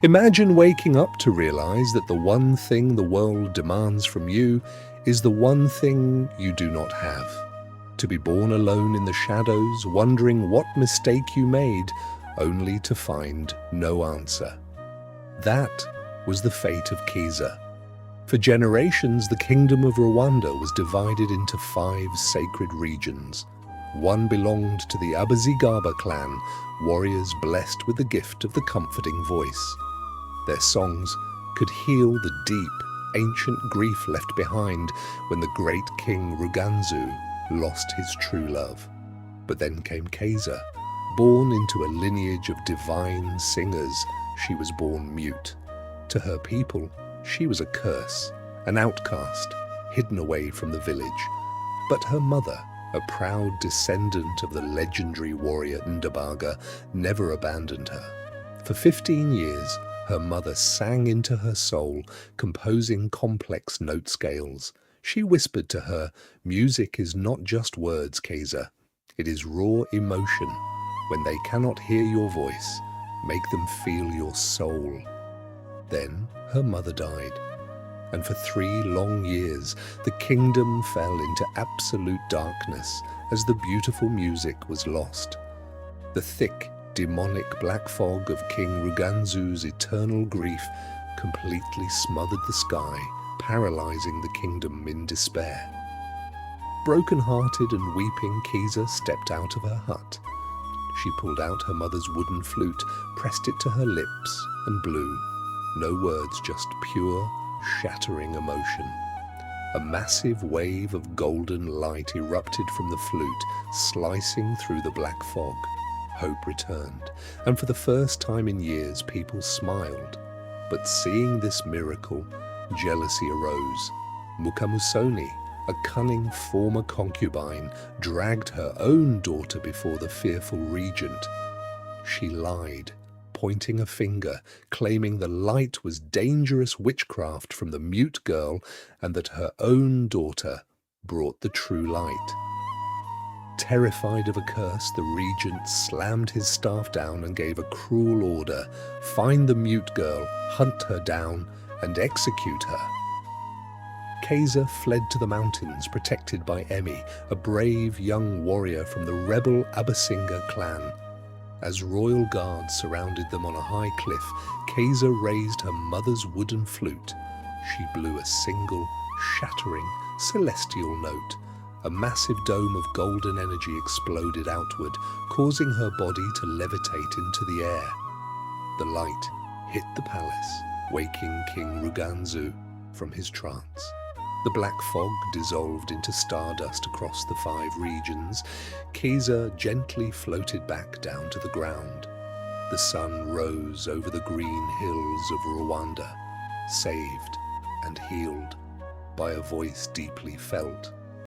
Imagine waking up to realize that the one thing the world demands from you is the one thing you do not have. To be born alone in the shadows, wondering what mistake you made, only to find no answer. That was the fate of Kiza. For generations, the kingdom of Rwanda was divided into 5 sacred regions. One belonged to the Abazigaba clan, warriors blessed with the gift of the comforting voice. Their songs could heal the deep, ancient grief left behind when the great king Ruganzu lost his true love. But then came Keza. Born into a lineage of divine singers, she was born mute. To her people, she was a curse, an outcast, hidden away from the village. But her mother, a proud descendant of the legendary warrior Ndabaga, never abandoned her. For 15 years, her mother sang into her soul, composing complex note scales. She whispered to her, "Music is not just words, Keza. It is raw emotion. When they cannot hear your voice, make them feel your soul." Then her mother died, and for 3 long years the kingdom fell into absolute darkness as the beautiful music was lost. The thick, demonic black fog of King Ruganzu's eternal grief completely smothered the sky, paralyzing the kingdom in despair. Broken-hearted and weeping, Kiza stepped out of her hut. She pulled out her mother's wooden flute, pressed it to her lips, and blew. No words, just pure, shattering emotion. A massive wave of golden light erupted from the flute, slicing through the black fog. Hope returned, and for the first time in years, people smiled. But seeing this miracle, jealousy arose. Mukamusoni, a cunning former concubine, dragged her own daughter before the fearful regent. She lied, pointing a finger, claiming the light was dangerous witchcraft from the mute girl and that her own daughter brought the true light. Terrified of a curse, the regent slammed his staff down and gave a cruel order: find the mute girl, hunt her down, and execute her. Keza fled to the mountains, protected by Emi, a brave young warrior from the rebel Abasinga clan. As royal guards surrounded them on a high cliff, Keza raised her mother's wooden flute. She blew a single, shattering, celestial note. A massive dome of golden energy exploded outward, causing her body to levitate into the air. The light hit the palace, waking King Ruganzu from his trance. The black fog dissolved into stardust across the 5 regions. Keza gently floated back down to the ground. The sun rose over the green hills of Rwanda, saved and healed by a voice deeply felt.